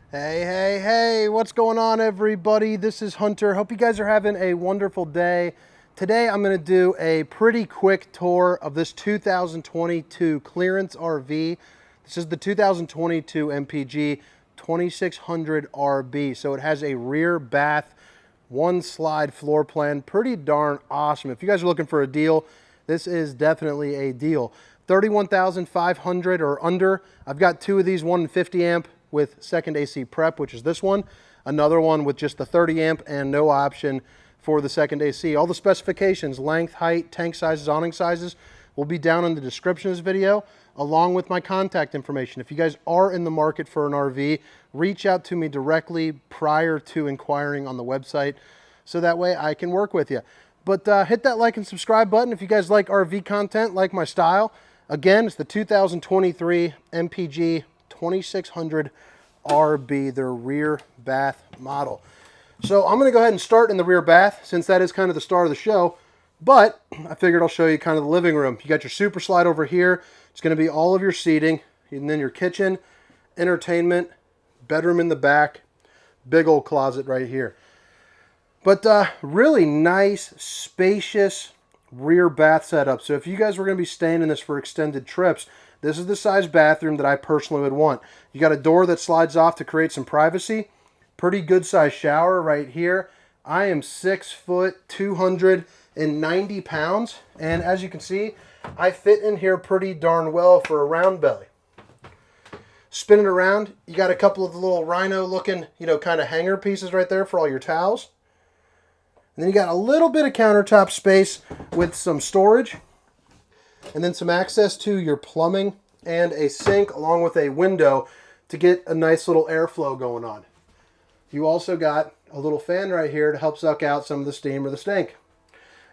Hey, what's going on, everybody? This is Hunter. Hope you guys are having a wonderful day. Today, I'm going to do a pretty quick tour of this 2022 clearance RV. This is the 2022 MPG 2600RB. So it has a rear bath, one slide floor plan. Pretty darn awesome. If you guys are looking for a deal, this is definitely a deal. 31,500 or under. I've got two of these, 150 amp with second AC prep, which is this one. Another one with just the 30 amp and no option for the second AC. All the specifications, length, height, tank sizes, awning sizes, will be down in the description of this video, along with my contact information. If you guys are in the market for an RV, reach out to me directly prior to inquiring on the website, so that way I can work with you. But hit that like and subscribe button if you guys like RV content, like my style. Again, it's the 2023 MPG 2600RB, their rear bath model. So I'm going to go ahead and start in the rear bath, since that is kind of the star of the show. But I figured I'll show you kind of the living room. You got your super slide over here. It's going to be all of your seating, and then your kitchen, entertainment, bedroom in the back, big old closet right here. But really nice, spacious rear bath setup. So if you guys were going to be staying in this for extended trips, this is the size bathroom that I personally would want. You got a door that slides off to create some privacy. Pretty good size shower right here. I am 6 foot, 290 pounds. And as you can see, I fit in here pretty darn well for a round belly. Spin it around. You got a couple of the little rhino looking, kind of hanger pieces right there for all your towels. And then you got a little bit of countertop space with some storage. And then some access to your plumbing and a sink, along with a window to get a nice little airflow going on. You also got a little fan right here to help suck out some of the steam or the stink.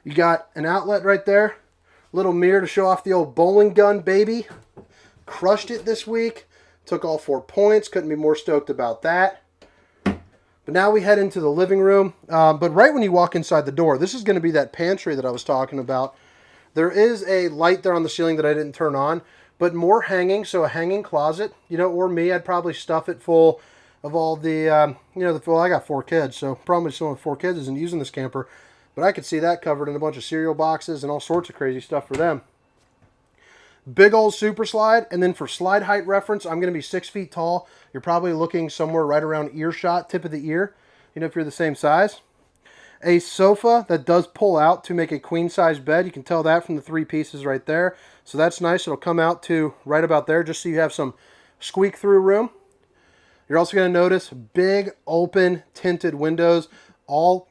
You got an outlet right there. Little mirror to show off the old bowling gun, baby. Crushed it this week. Took all 4 points. Couldn't be more stoked about that. But now we head into the living room. But right when you walk inside the door, this is going to be that pantry that I was talking about. There is a light there on the ceiling that I didn't turn on, but more hanging, so a hanging closet. Or me, I'd probably stuff it full of all the, well, I got 4 kids, so probably someone with 4 kids isn't using this camper. But I could see that covered in a bunch of cereal boxes and all sorts of crazy stuff for them. Big old super slide, and then for slide height reference, I'm going to be 6 feet tall. You're probably looking somewhere right around earshot, tip of the ear, if you're the same size. A sofa that does pull out to make a queen size bed. You can tell that from the 3 pieces right there. So that's nice. It'll come out to right about there, just so you have some squeak through room. You're also going to notice big open tinted windows, all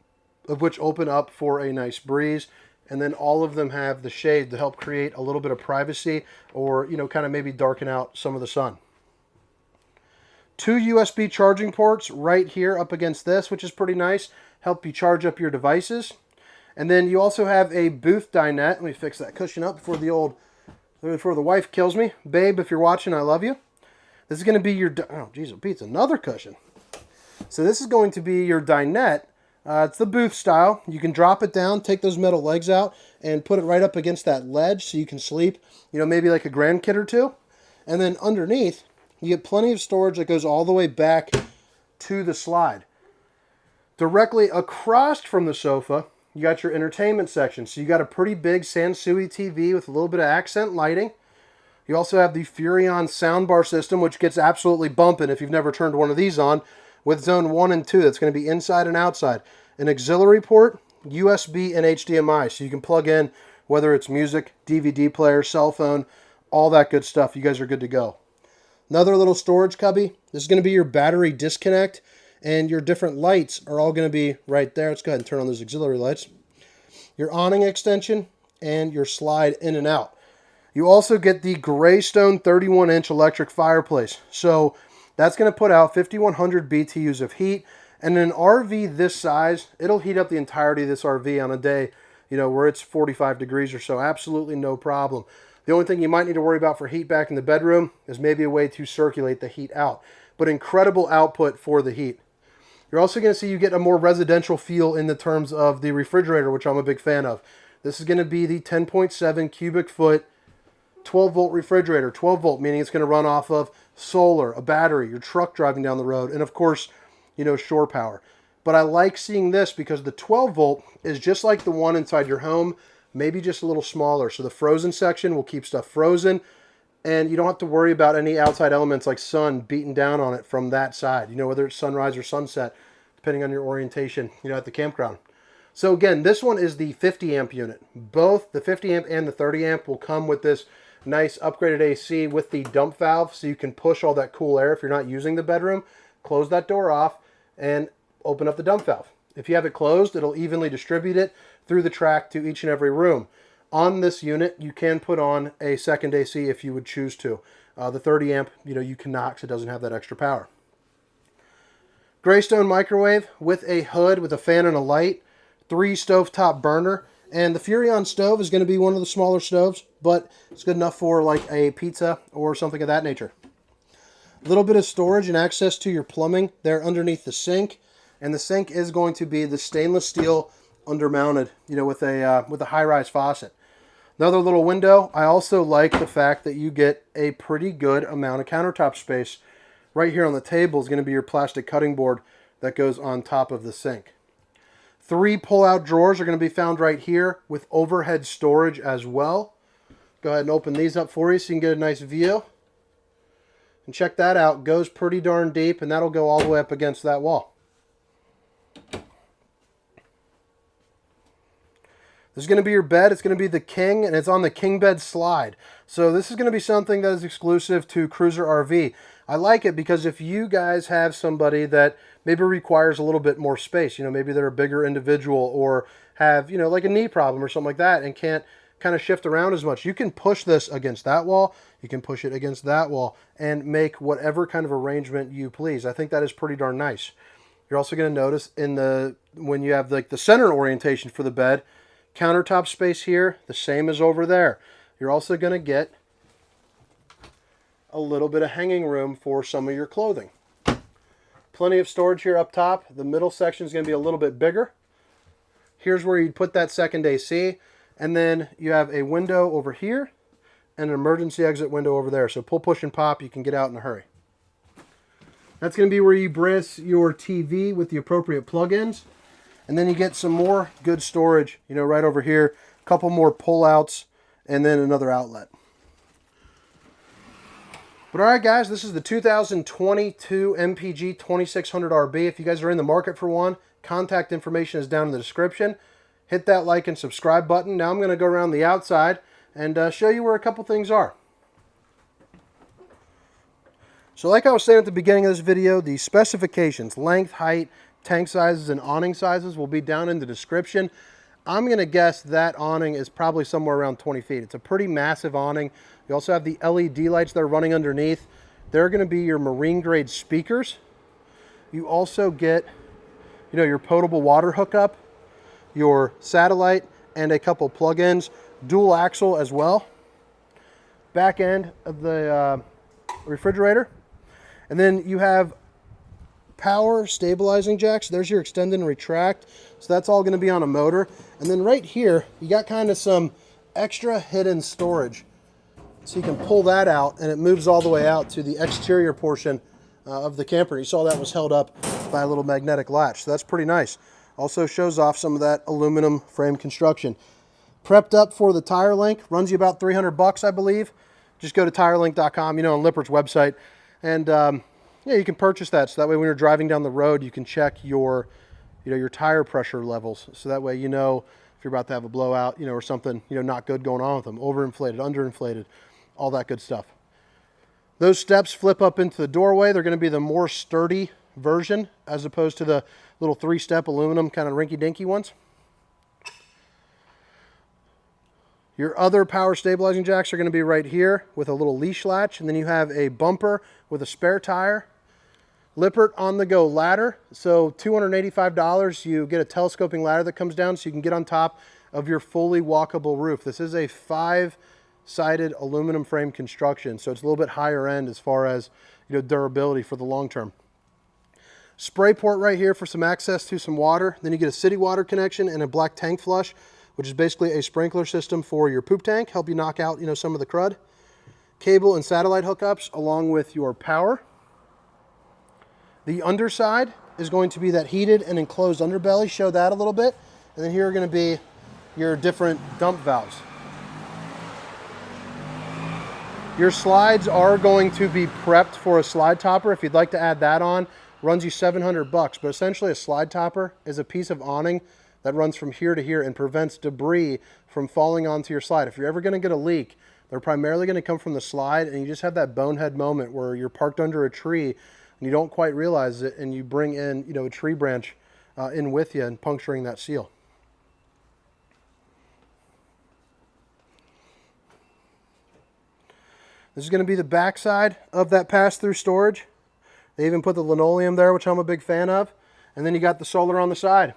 of which open up for a nice breeze. And then all of them have the shade to help create a little bit of privacy, or, kind of maybe darken out some of the sun. 2 USB charging ports right here up against this, which is pretty nice. Help you charge up your devices. And then you also have a booth dinette. Let me fix that cushion up before the wife kills me. Babe, if you're watching, I love you. This is going to be your, oh, geez, Pete's another cushion. So this is going to be your dinette. It's the booth style. You can drop it down, take those metal legs out, and put it right up against that ledge so you can sleep, maybe like a grandkid or two. And then underneath, you get plenty of storage that goes all the way back to the slide. Directly across from the sofa, you got your entertainment section. So you got a pretty big Sansui TV with a little bit of accent lighting. You also have the Furrion soundbar system, which gets absolutely bumping if you've never turned one of these on, with zone 1 and 2. That's going to be inside and outside. An auxiliary port, USB and HDMI. So you can plug in whether it's music, DVD player, cell phone, all that good stuff. You guys are good to go. Another little storage cubby. This is going to be your battery disconnect, and your different lights are all going to be right there. Let's go ahead and turn on those auxiliary lights. Your awning extension and your slide in and out. You also get the Greystone 31-inch electric fireplace. So that's going to put out 5,100 BTUs of heat. And in an RV this size, it'll heat up the entirety of this RV on a day, where it's 45 degrees or so. Absolutely no problem. The only thing you might need to worry about for heat back in the bedroom is maybe a way to circulate the heat out. But incredible output for the heat. You're also going to see you get a more residential feel in the terms of the refrigerator, which I'm a big fan of. This is going to be the 10.7 cubic foot 12 volt refrigerator. 12 volt meaning it's going to run off of solar, a battery, your truck driving down the road, and of course, you know, shore power. But I like seeing this because the 12 volt is just like the one inside your home, maybe just a little smaller. So the frozen section will keep stuff frozen, and you don't have to worry about any outside elements like sun beating down on it from that side, you know, whether it's sunrise or sunset, depending on your orientation, you know, at the campground. So again, this one is the 50 amp unit. Both the 50 amp and the 30 amp will come with this nice upgraded AC with the dump valve, so you can push all that cool air if you're not using the bedroom. Close that door off and open up the dump valve. If you have it closed, it'll evenly distribute it through the track to each and every room. On this unit, you can put on a second AC if you would choose to. The 30 amp, you know, you cannot because it doesn't have that extra power. Greystone microwave with a hood, with a fan and a light, 3 stovetop burner, and the Furrion stove is going to be one of the smaller stoves, but it's good enough for like a pizza or something of that nature. A little bit of storage and access to your plumbing there underneath the sink, and the sink is going to be the stainless steel undermounted, you know, with a high-rise faucet. Another little window. I also like the fact that you get a pretty good amount of countertop space. Right here on the table is going to be your plastic cutting board that goes on top of the sink. 3 pull-out drawers are going to be found right here with overhead storage as well. Go ahead and open these up for you so you can get a nice view. And check that out. Goes pretty darn deep, and that'll go all the way up against that wall. This is going to be your bed. It's going to be the king, and it's on the king bed slide. So this is going to be something that is exclusive to Cruiser RV. I like it because if you guys have somebody that maybe requires a little bit more space, you know, maybe they're a bigger individual or have, you know, like a knee problem or something like that and can't kind of shift around as much, you can push this against that wall, you can push it against that wall, and make whatever kind of arrangement you please. I think that is pretty darn nice. You're also going to notice when you have like the center orientation for the bed, countertop space here, the same as over there. You're also going to get a little bit of hanging room for some of your clothing. Plenty of storage here up top. The middle section is going to be a little bit bigger. Here's where you'd put that second AC. And then you have a window over here and an emergency exit window over there. So pull, push, and pop, you can get out in a hurry. That's going to be where you brace your TV with the appropriate plug-ins. And then you get some more good storage, you know, right over here. A couple more pull-outs and then another outlet. But all right, guys, this is the 2022 MPG 2600RB. If you guys are in the market for one, contact information is down in the description. Hit that like and subscribe button. Now I'm going to go around the outside and show you where a couple things are. So like I was saying at the beginning of this video, the specifications, length, height, tank sizes, and awning sizes will be down in the description. I'm going to guess that awning is probably somewhere around 20 feet. It's a pretty massive awning. You also have the LED lights that are running underneath. They're going to be your marine grade speakers. You also get, you know, your potable water hookup, your satellite, and a couple plug-ins, dual axle as well. Back end of the refrigerator. And then you have power stabilizing jacks. There's your extend and retract. So that's all going to be on a motor. And then right here, you got kind of some extra hidden storage. So you can pull that out and it moves all the way out to the exterior portion of the camper. You saw that was held up by a little magnetic latch. So that's pretty nice. Also shows off some of that aluminum frame construction. Prepped up for the tire link. Runs you about 300 bucks, I believe. Just go to tirelink.com, you know, on Lippert's website. And yeah, you can purchase that. So that way when you're driving down the road, you can check your, you know, your tire pressure levels. So that way, you know, if you're about to have a blowout, you know, or something, you know, not good going on with them. Overinflated, underinflated, all that good stuff. Those steps flip up into the doorway. They're going to be the more sturdy version as opposed to the little 3-step aluminum kind of rinky-dinky ones. Your other power stabilizing jacks are going to be right here with a little leash latch, and then you have a bumper with a spare tire. Lippert on-the-go ladder. So $285, you get a telescoping ladder that comes down so you can get on top of your fully walkable roof. This is a 5-sided aluminum frame construction, so it's a little bit higher end as far as, you know, durability for the long term. Spray port right here for some access to some water. Then you get a city water connection and a black tank flush, which is basically a sprinkler system for your poop tank, help you knock out, you know, some of the crud. cable and satellite hookups along with your power. The underside is going to be that heated and enclosed underbelly. Show that a little bit. And then here are going to be your different dump valves. Your slides are going to be prepped for a slide topper. If you'd like to add that on, runs you $700, but essentially a slide topper is a piece of awning that runs from here to here and prevents debris from falling onto your slide. If you're ever going to get a leak, they're primarily going to come from the slide, and you just have that bonehead moment where you're parked under a tree and you don't quite realize it, and you bring in, a tree branch in with you and puncturing that seal. This is going to be the back side of that pass-through storage. They even put the linoleum there, which I'm a big fan of. And then you got the solar on the side.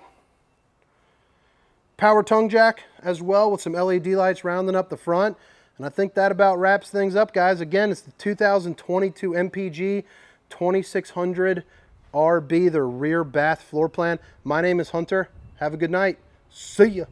Power tongue jack as well with some LED lights rounding up the front. And I think that about wraps things up, guys. Again, it's the 2022 MPG 2600RB, the rear bath floor plan. My name is Hunter. Have a good night. See ya.